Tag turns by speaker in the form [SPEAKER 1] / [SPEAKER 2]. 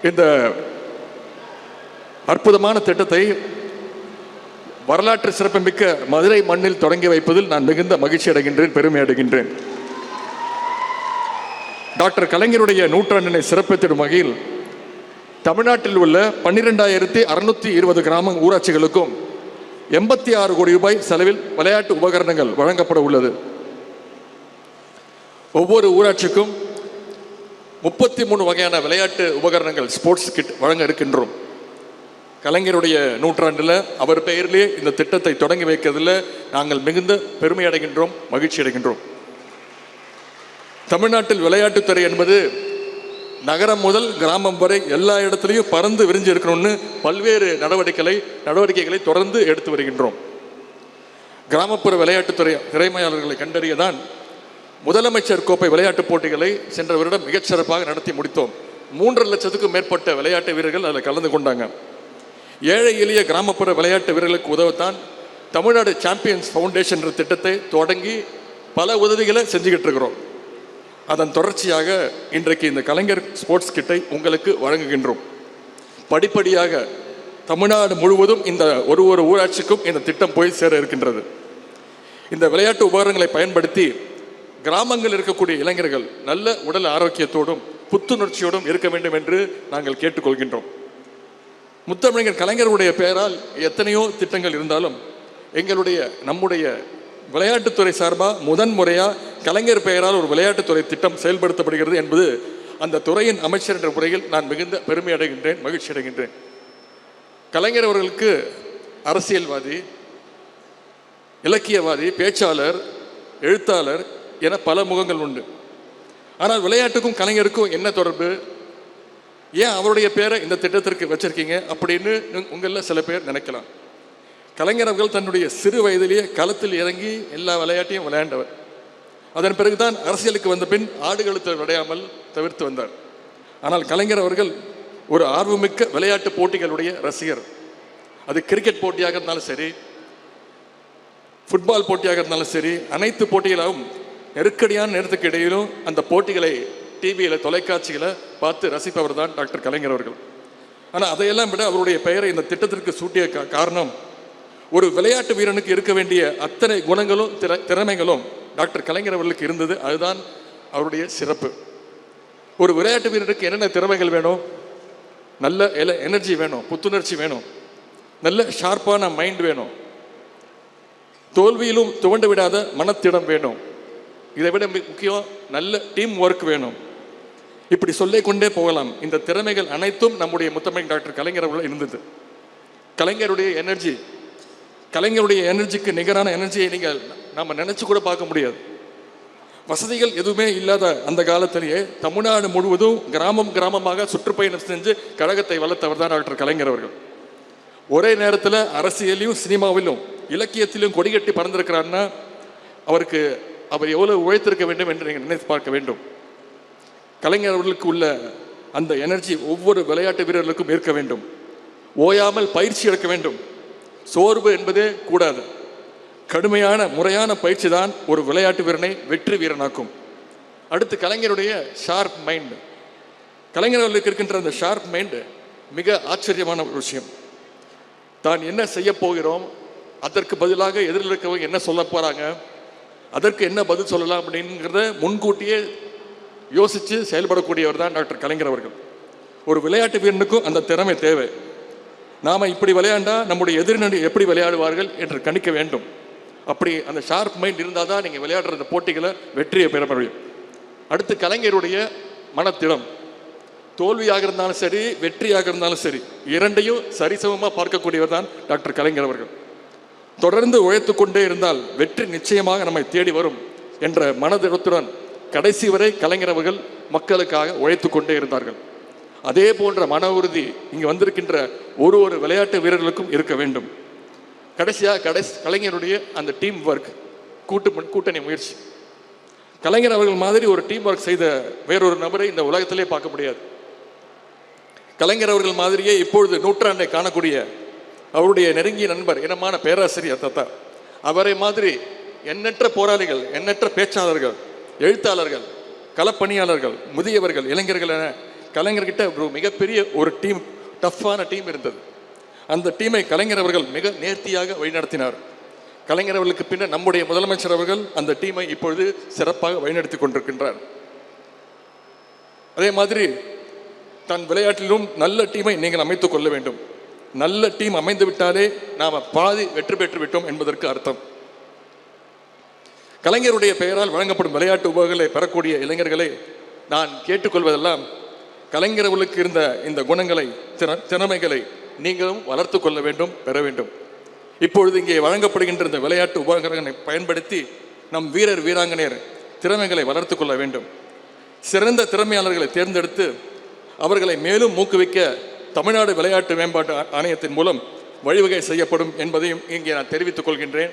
[SPEAKER 1] இந்த அற்புதமான திட்டத்தை வரலாற்று சிறப்புமிக்க மதுரை மண்ணில் தொடங்கி வைப்பதில் நான் மிகுந்த மகிழ்ச்சி அடைகின்றேன், பெருமை அடைகின்றேன். டாக்டர் கலைஞருடைய நூற்றாண்டினை சிறப்பித்திடும் வகையில் தமிழ்நாட்டில் உள்ள 12,620 கிராம ஊராட்சிகளுக்கும் 86 கோடி ரூபாய் செலவில் விளையாட்டு உபகரணங்கள் வழங்கப்பட உள்ளது. ஒவ்வொரு ஊராட்சிக்கும் 33 வகையான விளையாட்டு உபகரணங்கள், ஸ்போர்ட்ஸ் கிட் வழங்க இருக்கின்றோம். கலைஞருடைய நூற்றாண்டில் அவர் பெயரிலே இந்த திட்டத்தை தொடங்கி வைக்கிறதுல நாங்கள் மிகுந்த பெருமை அடைகின்றோம், மகிழ்ச்சி அடைகின்றோம். தமிழ்நாட்டில் விளையாட்டுத்துறை என்பது நகரம் முதல் கிராமம் வரை எல்லா இடத்துலையும் பறந்து விரிஞ்சு இருக்கணும்னு பல்வேறு நடவடிக்கைகளை தொடர்ந்து எடுத்து வருகின்றோம். கிராமப்புற விளையாட்டுத்துறை திறமையாளர்களை கண்டறியதான் முதலமைச்சர் கோப்பை விளையாட்டுப் போட்டிகளை சென்ற வருடம் மிகச்சிறப்பாக நடத்தி முடித்தோம். 3 லட்சத்துக்கும் மேற்பட்ட விளையாட்டு வீரர்கள் அதில் கலந்து கொண்டாங்க. ஏழை எளிய கிராமப்புற விளையாட்டு வீரர்களுக்கு உதவத்தான் தமிழ்நாடு சாம்பியன்ஸ் ஃபவுண்டேஷன் என்ற திட்டத்தை தொடங்கி பல உதவிகளை செஞ்சுக்கிட்டு இருக்கிறோம். அதன் தொடர்ச்சியாக இன்றைக்கு இந்த கலைஞர் ஸ்போர்ட்ஸ் கிட்டை உங்களுக்கு வழங்குகின்றோம். படிப்படியாக தமிழ்நாடு முழுவதும் இந்த ஒரு ஊராட்சிக்கும் இந்த திட்டம் போய் சேர இருக்கின்றது. இந்த விளையாட்டு உபகரணங்களை பயன்படுத்தி கிராமங்களில் இருக்கக்கூடிய இளைஞர்கள் நல்ல உடல் ஆரோக்கியத்தோடும் புத்துணர்ச்சியோடும் இருக்க வேண்டும் என்று நாங்கள் கேட்டுக்கொள்கின்றோம். முத்தமிழர் கலைஞருடைய பெயரால் எத்தனையோ திட்டங்கள் இருந்தாலும் நம்முடைய விளையாட்டுத்துறை சார்பாக முதன்முறையாக கலைஞர் பெயரால் ஒரு விளையாட்டுத்துறை திட்டம் செயல்படுத்தப்படுகிறது என்பது அந்த துறையின் அமைச்சர் என்ற முறையில் நான் மிகுந்த பெருமை அடைகின்றேன், மகிழ்ச்சி அடைகின்றேன். கலைஞர் அவர்களுக்கு அரசியல்வாதி, இலக்கியவாதி, பேச்சாளர், எழுத்தாளர் என பல முகங்கள் உண்டு. ஆனால் விளையாட்டுக்கும் கலைஞருக்கும் என்ன தொடர்பு, ஏன் அவருடைய பேரை இந்த திட்டத்திற்கு வச்சிருக்கீங்க அப்படின்னு உங்களில் சில பேர் நினைக்கலாம். கலைஞர் அவர்கள் தன்னுடைய சிறு வயதிலேயே களத்தில் இறங்கி எல்லா விளையாட்டையும் விளையாண்டவர். அதன் பிறகுதான் அரசியலுக்கு வந்த பின் ஆடுகளத்தில் விளையாமல் தவிர்த்து வந்தார். ஆனால் கலைஞர் அவர்கள் ஒரு ஆர்வமிக்க விளையாட்டு போட்டிகளுடைய ரசிகர். அது கிரிக்கெட் போட்டியாக இருந்தாலும் சரி, ஃபுட்பால் போட்டியாக இருந்தாலும் சரி, அனைத்து போட்டிகளாகவும் நெருக்கடியான நேரத்துக்கு இடையிலும் அந்த போட்டிகளை டிவியில் தொலைக்காட்சிகளை பார்த்து ரசிப்பவர் தான் டாக்டர் கலைஞர் அவர்கள். ஆனால் அதையெல்லாம் விட அவருடைய பெயரை இந்த திட்டத்திற்கு சூட்டிய காரணம், ஒரு விளையாட்டு வீரனுக்கு இருக்க வேண்டிய அத்தனை குணங்களும் திறமைகளும் டாக்டர் கலைஞர் அவர்களுக்கு இருந்தது. அதுதான் அவருடைய சிறப்பு. ஒரு விளையாட்டு வீரனுக்கு என்னென்ன திறமைகள் வேணும்? நல்ல எனர்ஜி வேணும், புத்துணர்ச்சி வேணும், நல்ல ஷார்ப்பான மைண்ட் வேணும், தோல்வியிலும் துவண்டு விடாத மனத்திடம் வேணும், இதை விட முக்கியம் நல்ல டீம் ஒர்க் வேணும். இப்படி சொல்லிக்கொண்டே போகலாம். இந்த திறமைகள் அனைத்தும் நம்முடைய முத்தமிழ் டாக்டர் கலைஞர் அவர்கள் இருந்தது. கலைஞருடைய எனர்ஜிக்கு நிகரான எனர்ஜியை நம்ம நினைச்சு கூட பார்க்க முடியாது. வசதிகள் எதுவுமே இல்லாத அந்த காலத்திலேயே தமிழ்நாடு முழுவதும் கிராமமாக சுற்றுப்பயணம் செஞ்சு கழகத்தை வளர்த்தவர் தான் டாக்டர் கலைஞர் அவர்கள். ஒரே நேரத்தில் அரசியலையும் சினிமாவிலும் இலக்கியத்திலும் கொடிகட்டி பறந்திருக்கிறார்னா அவர் எவ்வளவு உழைத்திருக்க வேண்டும் என்று நீங்கள் நினைத்து பார்க்க வேண்டும். கலைஞர் அவர்களுக்கு உள்ள அந்த எனர்ஜி ஒவ்வொரு விளையாட்டு வீரர்களுக்கும் இருக்க வேண்டும். ஓயாமல் பயிற்சி எடுக்க வேண்டும். சோர்வு என்பதே கூடாது. கடுமையான முறையான பயிற்சி தான் ஒரு விளையாட்டு வீரனை வெற்றி வீரனாக்கும். அடுத்து கலைஞருடைய ஷார்ப் மைண்ட். கலைஞர் அவர்களுக்கு இருக்கின்ற அந்த ஷார்ப் மைண்டு மிக ஆச்சரியமான ஒரு விஷயம். தான் என்ன செய்ய போகிறோம், அதற்கு பதிலாக எதிரில் இருக்கவங்க என்ன சொல்ல போகிறாங்க, அதற்கு என்ன பதில் சொல்லலாம் அப்படிங்கிறத முன்கூட்டியே யோசித்து செயல்படக்கூடியவர் தான் டாக்டர் கலைஞர் அவர்கள். ஒரு விளையாட்டு வீரனுக்கும் அந்த திறமை தேவை. நாம் இப்படி விளையாண்டா நம்முடைய எதிரினடி எப்படி விளையாடுவார்கள் என்று கணிக்க வேண்டும். அப்படி அந்த ஷார்ப் மைண்ட் இருந்தால் தான் நீங்கள் விளையாடுற அந்த போட்டிகளை வெற்றியை பெற முடியும். அடுத்து கலைஞருடைய மனத்திடம். தோல்வியாக இருந்தாலும் சரி, வெற்றியாக இருந்தாலும் சரி, இரண்டையும் சரிசமமாக பார்க்கக்கூடியவர் தான் டாக்டர் கலைஞர் அவர்கள். தொடர்ந்து உழைத்து கொண்டே இருந்தால் வெற்றி நிச்சயமாக நம்மை தேடி வரும் என்ற மனதிடத்துடன் கடைசி வரை கலைஞர் அவர்கள் மக்களுக்காக உழைத்து கொண்டே இருந்தார்கள். அதே போன்ற மன உறுதி இங்கு வந்திருக்கின்ற ஒரு விளையாட்டு வீரர்களுக்கும் இருக்க வேண்டும். கலைஞருடைய அந்த டீம் ஒர்க், கூட்டணி முயற்சி. கலைஞர் அவர்கள் மாதிரி ஒரு டீம் ஒர்க் செய்த வேறொரு நபரை இந்த உலகத்திலே பார்க்க முடியாது. கலைஞர் அவர்கள் மாதிரியே இப்பொழுது நூற்றாண்டை காணக்கூடிய அவருடைய நெருங்கிய நண்பர் இனமான பேராசிரியர் தத்தா, அவரை மாதிரி எண்ணற்ற போராளிகள், எண்ணற்ற பேச்சாளர்கள், எழுத்தாளர்கள், களப்பணியாளர்கள், முதியவர்கள், இளைஞர்கள் என கலைஞர்கிட்ட ஒரு மிகப்பெரிய ஒரு டீம், டஃப்பான டீம் இருந்தது. அந்த டீமை கலைஞர் அவர்கள் மிக நேர்த்தியாக வழிநடத்தினார். கலைஞர் அவர்களுக்கு பின்னர் நம்முடைய முதலமைச்சர் அவர்கள் அந்த டீமை இப்பொழுது சிறப்பாக வழிநடத்தி கொண்டிருக்கின்றார். அதே மாதிரி தன் விளையாட்டிலும் நல்ல டீமை நீங்கள் அமைத்துக் கொள்ள வேண்டும். நல்ல டீம் அமைந்து விட்டாலே நாம் பாதி வெற்றி பெற்று விட்டோம் என்பதற்கு அர்த்தம். கலைஞருடைய பெயரால் வழங்கப்படும் விளையாட்டு உபகங்களை பெறக்கூடிய இளைஞர்களை நான் கேட்டுக்கொள்வதெல்லாம், கலைஞர் அவர்களுக்கு இருந்த இந்த குணங்களை, திறமைகளை நீங்களும் வளர்த்து கொள்ள வேண்டும், பெற வேண்டும். இப்பொழுது இங்கே வழங்கப்படுகின்ற இந்த விளையாட்டு உபகரணங்களை பயன்படுத்தி நம் வீரர் வீராங்கனையர் திறமைகளை வளர்த்து கொள்ள வேண்டும். சிறந்த திறமையாளர்களை தேர்ந்தெடுத்து அவர்களை மேலும் ஊக்குவிக்க தமிழ்நாடு விளையாட்டு மேம்பாட்டு ஆணையத்தின் மூலம் வழிவகை செய்யப்படும் என்பதையும் இங்கே நான் தெரிவித்துக் கொள்கின்றேன்.